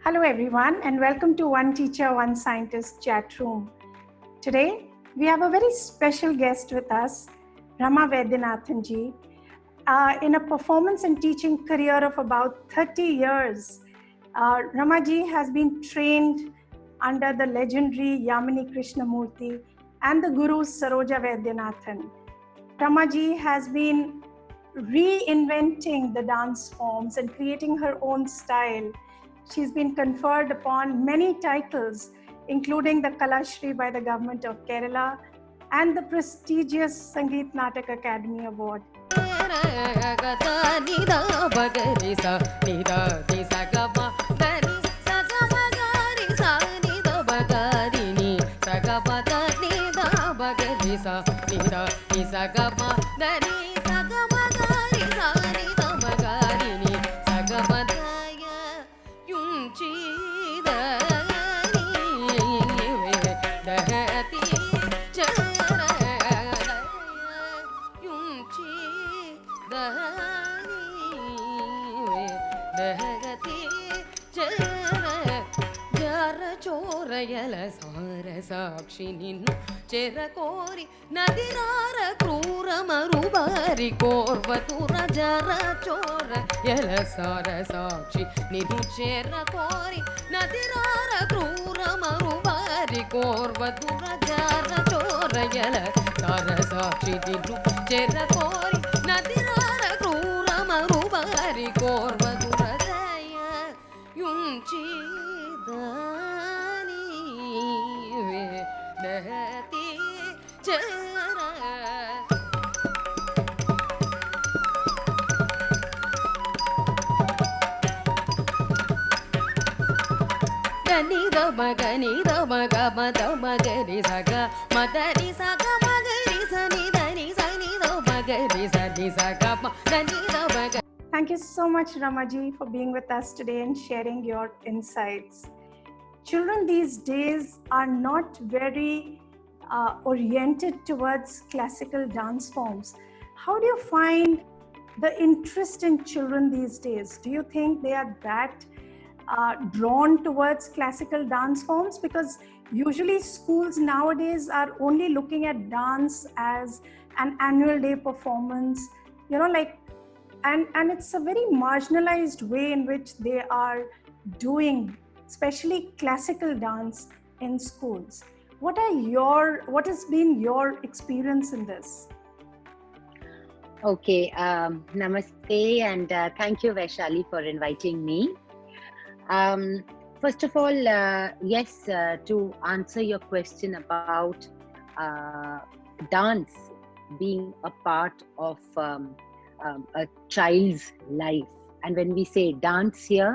Hello everyone and welcome to One Teacher, One Scientist chat room. Today we have a very special guest with us, Rama Vaidyanathan ji. In a performance and teaching career of about 30 years, Rama ji has been trained under the legendary Yamini Krishnamurti and the gurus Saroja Vaidyanathan. Rama ji has been reinventing the dance forms and creating her own style. She's been conferred upon many titles, including the Kalashri by the government of Kerala and the prestigious Sangeet Natak Academy Award. ಸಾಕ್ಷಿ ನಿನ್ನು ಚೆರಕೋರಿ ನದಿರಾರ ಕ್ರೂರ ಮರುಬಾರಿ ಕೋರ್ವತುರ ಜರ ಚೋರ ಎಲ ಸಾರ ಸಾಕ್ಷಿ ನಿಧಿ ಚೆರಕೋರಿ ನದಿರಾರ ಕ್ರೂರ ಮರುಬಾರಿ ಕೋರ್ವತುರ ಜರ ಚೋರ ಎಲ ಸಾರ ಸಾಕ್ಷಿ ನಿಧಿ ಚೆರಕೋರಿ ನದಿರಾರ ಕ್ರೂರ ಮರುಬಾರಿ ಕೋರ್ವತುರ ಜಯ ಯುಂಚಿದ Dahati chara Gani da maga mada magari saga madari saga magari sani dani sani da magari sani saga madani da maga. Thank you so much, Ramaji, for being with us today and sharing your insights. Children these days are not very oriented towards classical dance forms. How do you find the interest in children these days? Do you think they are that drawn towards classical dance forms? Because usually schools nowadays are only looking at dance as an annual day performance, and it's a very marginalized way in which they are doing especially classical dance in schools. What has been your experience in this? Okay, namaste and thank you Vaishali for inviting me. First of all, yes, to answer your question about dance being a part of a child's life, and when we say dance here,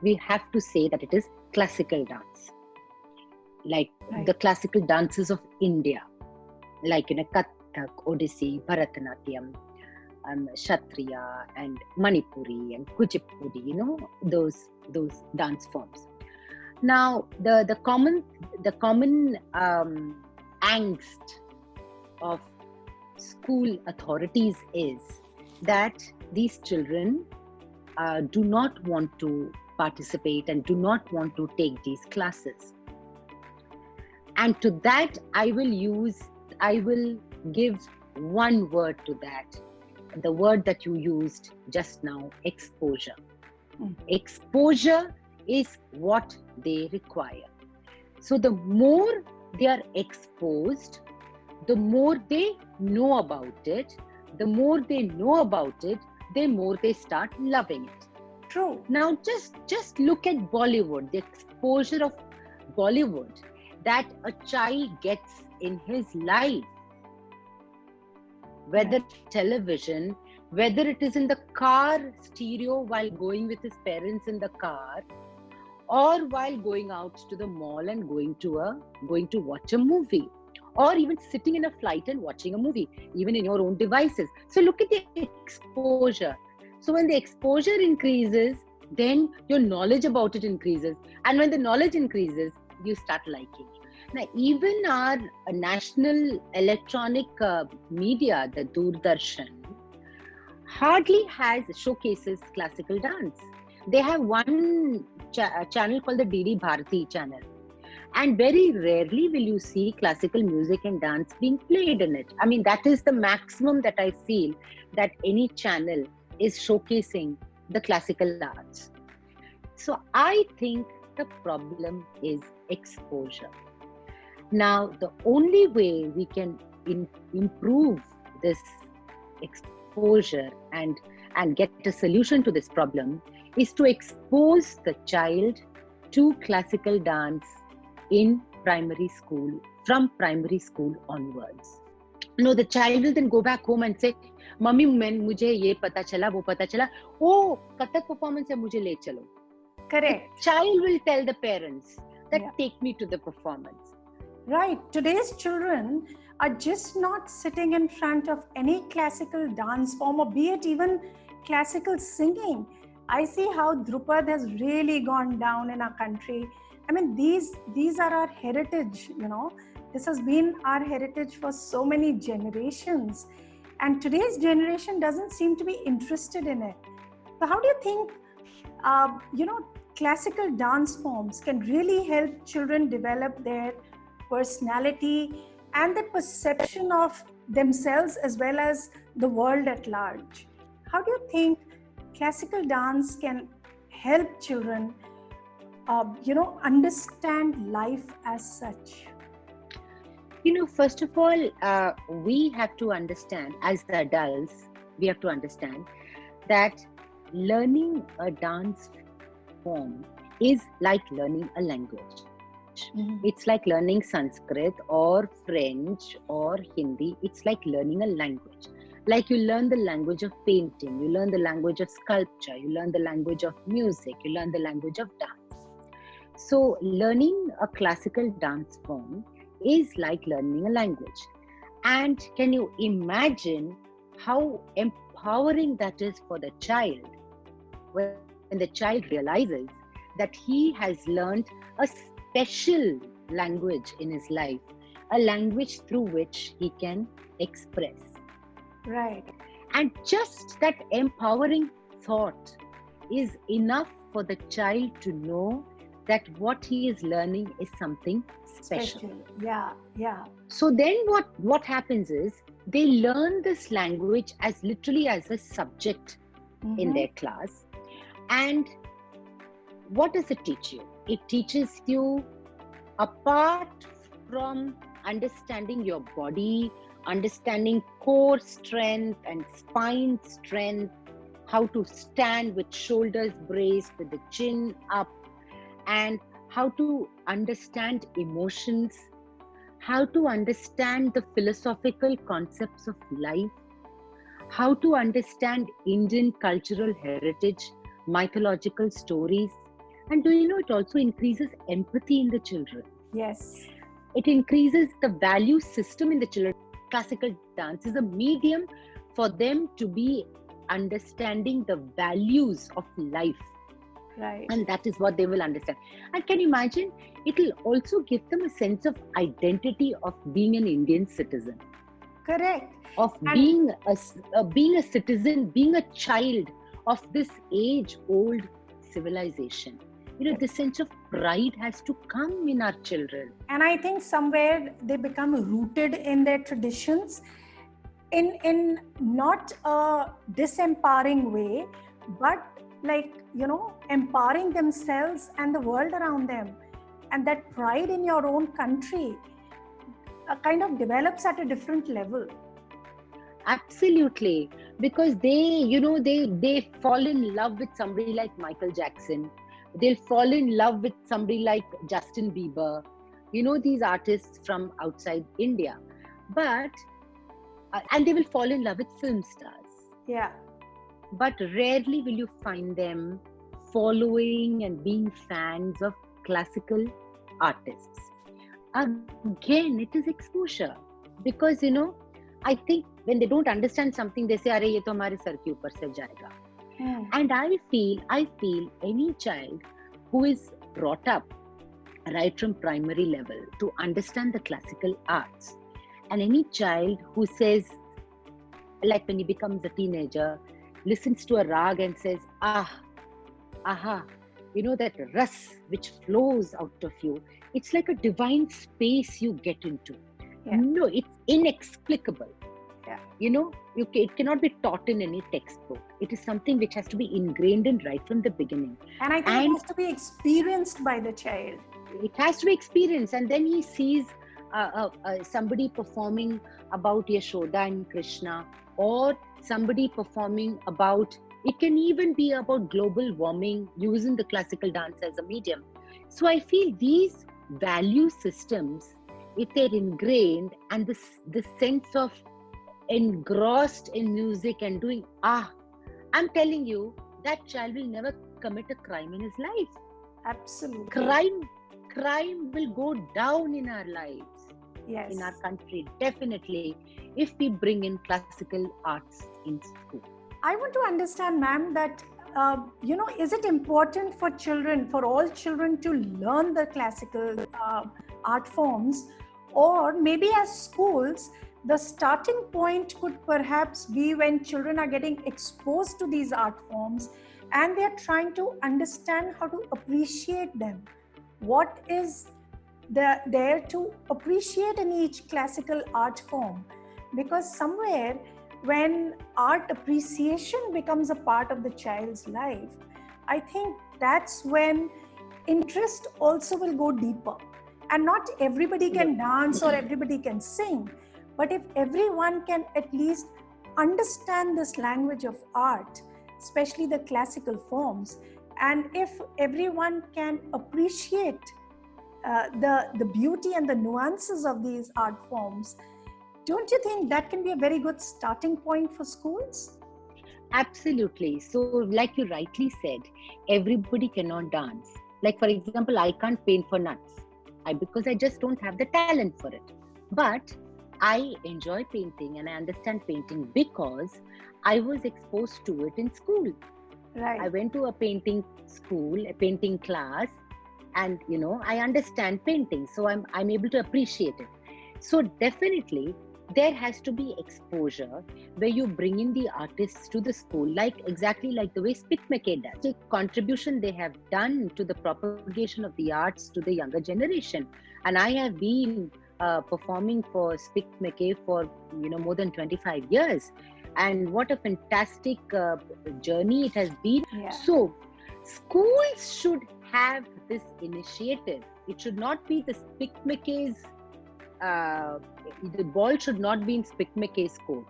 we have to say that it is classical dance, like right. The classical dances of India, like Kathak, Odissi, Bharatanatyam, Kshatriya and Manipuri and Kuchipudi, those dance forms. Now the common angst of school authorities is that these children do not want to participate and do not want to take these classes. And to that I will give one word to that, the word that you used just now, exposure. Exposure is what they require. So the more they are exposed, the more they know about it, the more they know about it, the more they start loving it. True. Now just look at Bollywood, the exposure of Bollywood that a child gets in his life, whether television, whether it is in the car stereo while going with his parents in the car, or while going out to the mall and going to watch a movie, or even sitting in a flight and watching a movie, even in your own devices. So look at the exposure. So when the exposure increases, then your knowledge about it increases. And when the knowledge increases, you start liking it. Now, even our national electronic media, the Doordarshan, hardly has showcases classical dance. they have one channel called the DD Bharati channel, and very rarely will you see classical music and dance being played in it. I mean, that is the maximum that I feel that any channel is showcasing the classical arts. So I think the problem is exposure. Now, the only way we can improve this exposure and get a solution to this problem is to expose the child to classical dance in primary school, from primary school onwards. No, the child will then go back home and say, "Mummy, मुझे ये पता चला, वो पता चला, oh, Kathak performance है, मुझे ले चलो." Correct. The child will tell the parents that Yeah. take me to the performance. Right. Today's children are just not sitting in front of any classical dance form, or be it even classical singing. I see how Drupad has really gone down in our country. I mean, these are our heritage, you know. This has been our heritage for so many generations. And today's generation doesn't seem to be interested in it. So how do you think, classical dance forms can really help children develop their personality and the perception of themselves as well as the world at large? How do you think classical dance can help children, understand life as such? First of all, we have to understand, as the adults, we have to understand that learning a dance form is like learning a language. Mhm. It's like learning Sanskrit or French or Hindi. It's like learning a language. Like you learn the language of painting, you learn the language of sculpture, you learn the language of music, you learn the language of dance. So learning a classical dance form is like learning a language. And can you imagine how empowering that is for the child when the child realizes that he has learned a special language in his life, a language through which he can express. Right. And just that empowering thought is enough for the child to know that what he is learning is something special. Yeah. So then what happens is they learn this language as literally as a subject in Mhm. their class. And what does it teach you? It teaches you, apart from understanding your body, understanding core strength and spine strength, how to stand with shoulders braced, with the chin up, and how to understand emotions, how to understand the philosophical concepts of life, how to understand Indian cultural heritage, mythological stories. And do you know, it also increases empathy in the children. Yes. It increases the value system in the children. Classical dance is a medium for them to be understanding the values of life. Right. And that is what they will understand. And can you imagine, it will also give them a sense of identity of being an Indian citizen, Correct. of And- being a citizen, being a child of this age-old civilization. The sense of pride has to come in our children. And I think somewhere they become rooted in their traditions in not a disempowering way, but empowering themselves and the world around them. And that pride in your own country kind of develops at a different level. Absolutely. Because they fall in love with somebody like Michael Jackson. They'll fall in love with somebody like Justin Bieber. These artists from outside India. But, and they will fall in love with film stars. Yeah. But rarely will you find them following and being fans of classical artists. Again, it is exposure. Because, I think when they don't understand something, they say, "Arey, ye to hamare sar ke upar se jayega." And I feel any child who is brought up right from primary level to understand the classical arts, and any child who says, like when he becomes a teenager, listens to a rag and says, aha, that ras which flows out of you. It's like a divine space you get into. Yeah. No, it's inexplicable. Yeah. It cannot be taught in any textbook. It is something which has to be ingrained in right from the beginning. And I think it has to be experienced by the child. It has to be experienced, and then he sees somebody performing about Yashoda and Krishna, or somebody performing about, it can even be about global warming using the classical dance as a medium. So I feel these value systems, if they're ingrained, and this sense of engrossed in music and doing, I'm telling you, that child will never commit a crime in his life. Absolutely. Crime will go down in our lives. Yes. In our country, definitely, if we bring in classical arts in school. I want to understand, ma'am, that is it important for children, for all children, to learn the classical art forms, or maybe as schools, the starting point could perhaps be when children are getting exposed to these art forms and they're trying to understand how to appreciate them. What is there to appreciate in each classical art form? Because somewhere when art appreciation becomes a part of the child's life, I think that's when interest also will go deeper. And not everybody can dance or everybody can sing, but if everyone can at least understand this language of art, especially the classical forms, and if everyone can appreciate the beauty and the nuances of these art forms, don't you think that can be a very good starting point for schools? Absolutely. So, like you rightly said, everybody cannot dance. Like, for example, I can't paint for nuts because I just don't have the talent for it. But I enjoy painting and I understand painting because I was exposed to it in school. Right. I went to a painting school, a painting class, and I understand painting, so I'm able to appreciate it. So definitely there has to be exposure where you bring in the artists to the school, exactly like the way Spitmaker does. The contribution they have done to the propagation of the arts to the younger generation. And I have been performing for Spitmaker for more than 25 years. And what a fantastic journey it has been. Yeah. So schools should have this initiative. It should not be the Spitmaker's, the ball should not be in Spitmaker's court.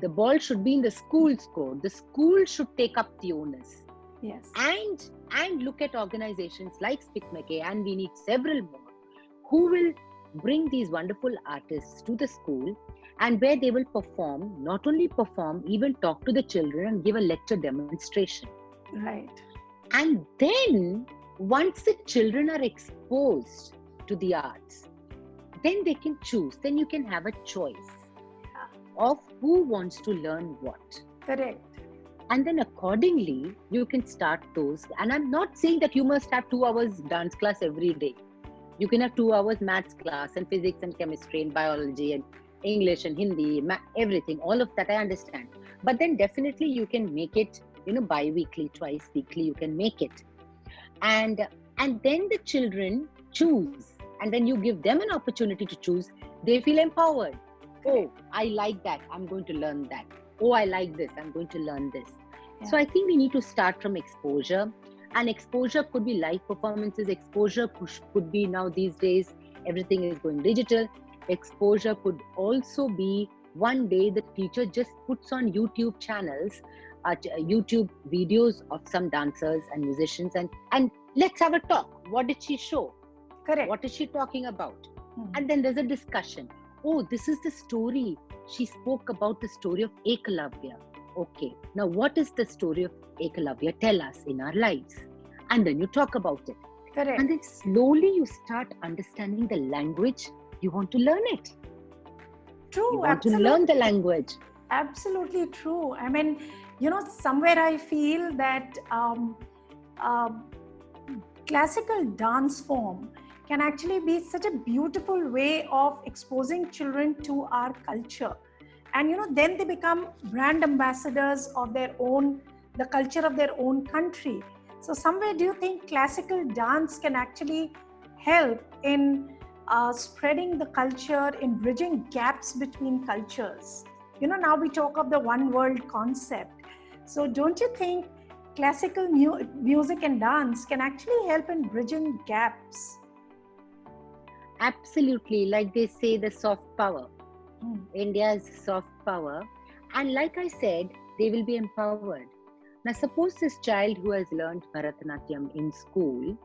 The ball should be in the school's court. The school should take up the onus. Yes. And look at organizations like Spitmaker, and we need several more, who will bring these wonderful artists to the school, and where they will perform, not only perform, even talk to the children and give a lecture demonstration. Right. And then once the children are exposed to the arts, then they can choose. Then you can have a choice of who wants to learn what. Correct. And then accordingly, you can start those. And I'm not saying that you must have 2 hours dance class every day. You can have 2 hours maths class and physics and chemistry and biology and English and Hindi, everything. All of that I understand. But then definitely you can make it, bi-weekly, twice weekly, you can make it. And then the children choose. And then you give them an opportunity to choose. They feel empowered. Oh, I like that. I'm going to learn that. Oh, I like this. I'm going to learn this. Yeah. So I think we need to start from exposure. And exposure could be live performances. Exposure could be, now these days, everything is going digital. Exposure could also be one day the teacher just puts on YouTube channels, YouTube videos of some dancers and musicians, and let's have a talk. What did she show? Correct. What is she talking about? And then there's a discussion. Oh, this is the story. She spoke about the story of Ekalavya. Okay, now what is the story of Ekalavya? Tell us in our lives. And then you talk about it. Correct. And then slowly you start understanding the language. You want to learn it. True. You want to learn the language. Absolutely true. I mean, somewhere I feel that classical dance form can actually be such a beautiful way of exposing children to our culture. And, then they become brand ambassadors of their own, the culture of their own country. So somewhere, do you think classical dance can actually help in spreading the culture, in bridging gaps between cultures? Now we talk of the one world concept. So don't you think classical music and dance can actually help in bridging gaps? Absolutely, like they say, the soft power. Mm. India's soft power. And like I said, they will be empowered. Now, suppose this child who has learned Bharatanatyam in school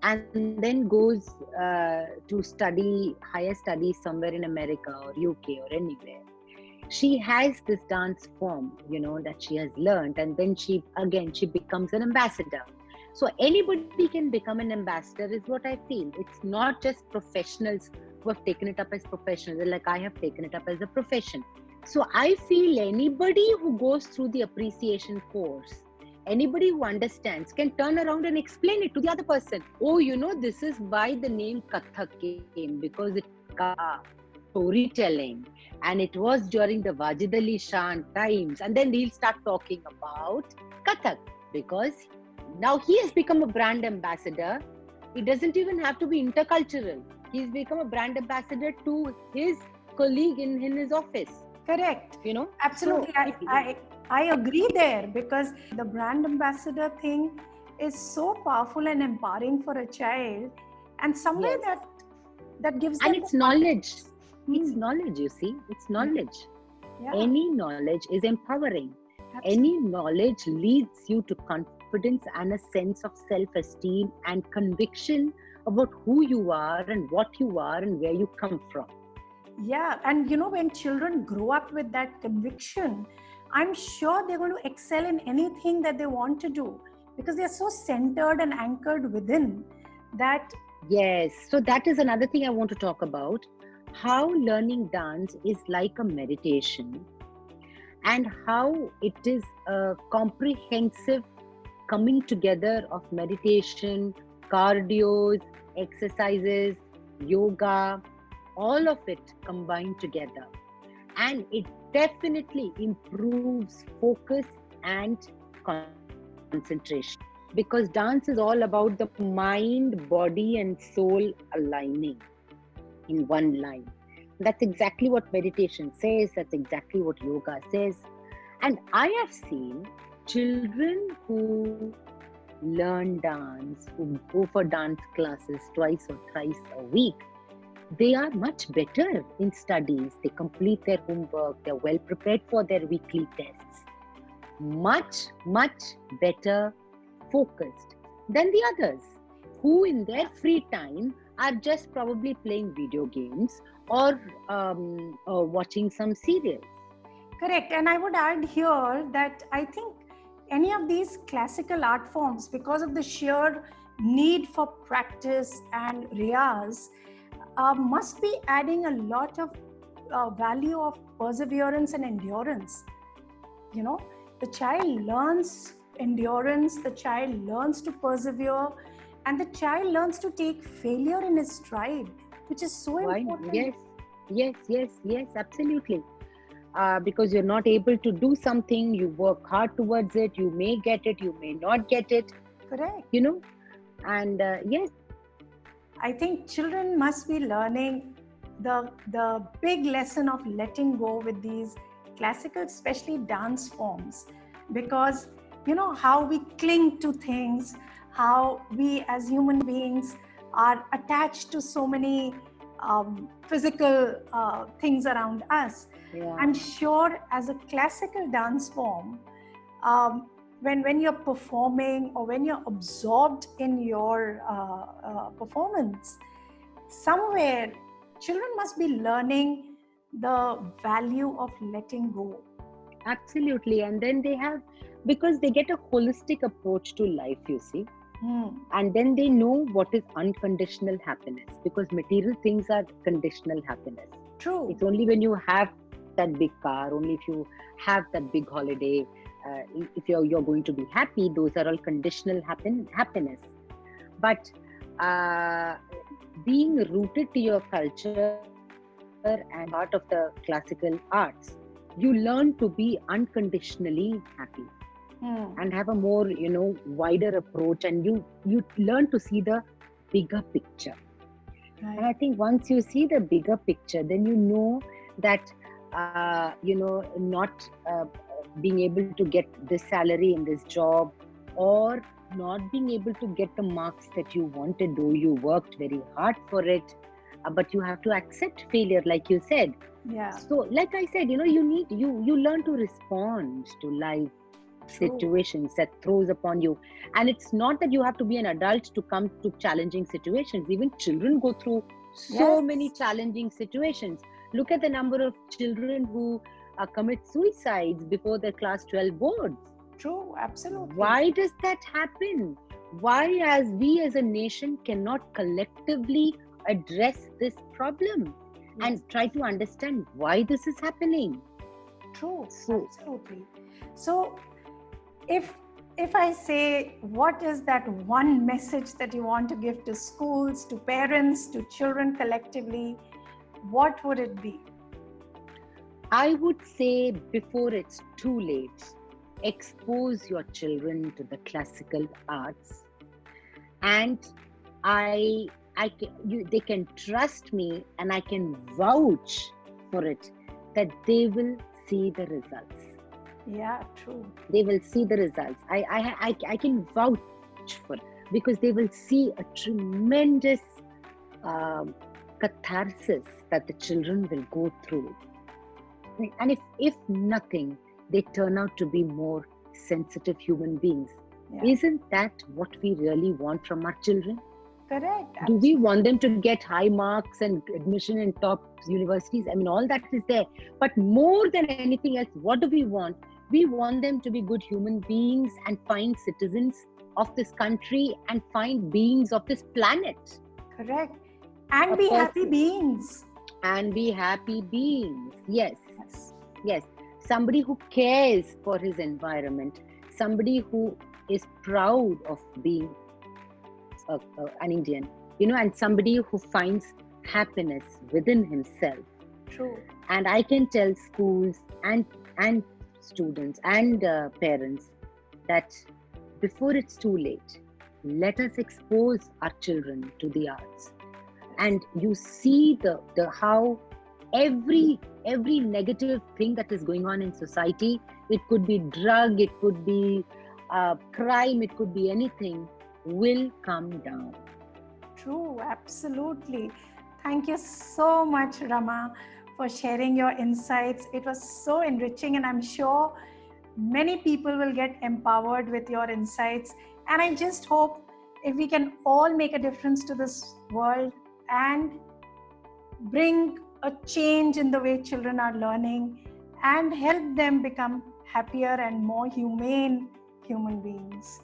and then goes to study higher studies somewhere in America or UK or anywhere. She has this dance form, that she has learned, and then she becomes an ambassador. So anybody can become an ambassador, is what I feel. It's not just professionals who have taken it up as professionals, like I have taken it up as a profession. So I feel anybody who goes through the appreciation course, anybody who understands, can turn around and explain it to the other person. Oh, this is why the name Kathak came, because it's storytelling, and it was during the Wajid Ali Shan times. And then he'll start talking about Kathak, because now he has become a brand ambassador. It doesn't even have to be intercultural. He's become a brand ambassador to his colleague in his office. Correct. Absolutely. So, I agree there, because the brand ambassador thing is so powerful and empowering for a child, and somewhere yes. that gives and them it's knowledge. It's knowledge, you see. It's knowledge. Yeah. Any knowledge is empowering. Absolutely. Any knowledge leads you to confidence and a sense of self-esteem and conviction about who you are and what you are and where you come from. Yeah, and when children grow up with that conviction, I'm sure they're going to excel in anything that they want to do, because they're so centered and anchored within that. Yes, so that is another thing I want to talk about. How learning dance is like a meditation, and how it is a comprehensive coming together of meditation, cardios, exercises, yoga, all of it combined together. And it definitely improves focus and concentration, because dance is all about the mind, body and soul aligning in one line. That's exactly what meditation says. That's exactly what yoga says. And I have seen children who learn dance, who go for dance classes twice or thrice a week, they are much better in studies. They complete their homework. They're well prepared for their weekly tests. Much, much better focused than the others, who in their free time are just probably playing video games or watching some serials. Correct. And I would add here that I think any of these classical art forms, because of the sheer need for practice and riyaz, must be adding a lot of value of perseverance and endurance. The child learns endurance, the child learns to persevere, and the child learns to take failure in his stride, which is so important. Yes, absolutely. Because you're not able to do something, you work hard towards it, you may get it, you may not get it. Correct. And yes. I think children must be learning the big lesson of letting go with these classical, especially dance forms, because how we cling to things, how we as human beings are attached to so many physical things around us. Yeah. I'm sure as a classical dance form, when you're performing or when you're absorbed in your performance, somewhere children must be learning the value of letting go. Absolutely. And then because they get a holistic approach to life, you see. And then they know what is unconditional happiness, because material things are conditional happiness. True. It's only when you have that big car, only if you have that big holiday, if you're going to be happy. Those are all conditional happiness. But being rooted to your culture and part of the classical arts, you learn to be unconditionally happy. and have a more, wider approach, and you learn to see the bigger picture. And I think once you see the bigger picture, then you know that not being able to get this salary in this job, or not being able to get the marks that you wanted, though you worked very hard for it, but you have to accept failure, like you said. Yeah. So like I said, you learn to respond to life situations that throws upon you. And it's not that you have to be an adult to come to challenging situations. Even children go through so many challenging situations. Look at the number of children who commit suicides before their class 12 boards. True, absolutely. Why does that happen? Why, as we as a nation, cannot collectively address this problem and try to understand why this is happening? True, absolutely. So if I say, what is that one message that you want to give to schools, to parents, to children collectively, what would it be? I would say, before it's too late, expose your children to the classical arts, and they can trust me, and I can vouch for it that they will see the results. Yeah, true. They will see the results. I can vouch for it, because they will see a tremendous catharsis that the children will go through. And if nothing, they turn out to be more sensitive human beings. Yeah. Isn't that what we really want from our children? Correct. Do we want them to get high marks and admission in top universities? I mean, all that is there. But more than anything else, what do we want? We want them to be good human beings and fine citizens of this country and fine beings of this planet. Correct. And be happy beings. And be happy beings. Yes. Somebody who cares for his environment. Somebody who is proud of being an Indian, and somebody who finds happiness within himself. True. And I can tell schools and students and parents that before it's too late, let us expose our children to the arts. And you see the how every negative thing that is going on in society, it could be drug, it could be crime, it could be anything, will come down. True, absolutely. Thank you so much, Rama, for sharing your insights. It was so enriching, and I'm sure many people will get empowered with your insights. And I just hope if we can all make a difference to this world and bring a change in the way children are learning and help them become happier and more humane human beings.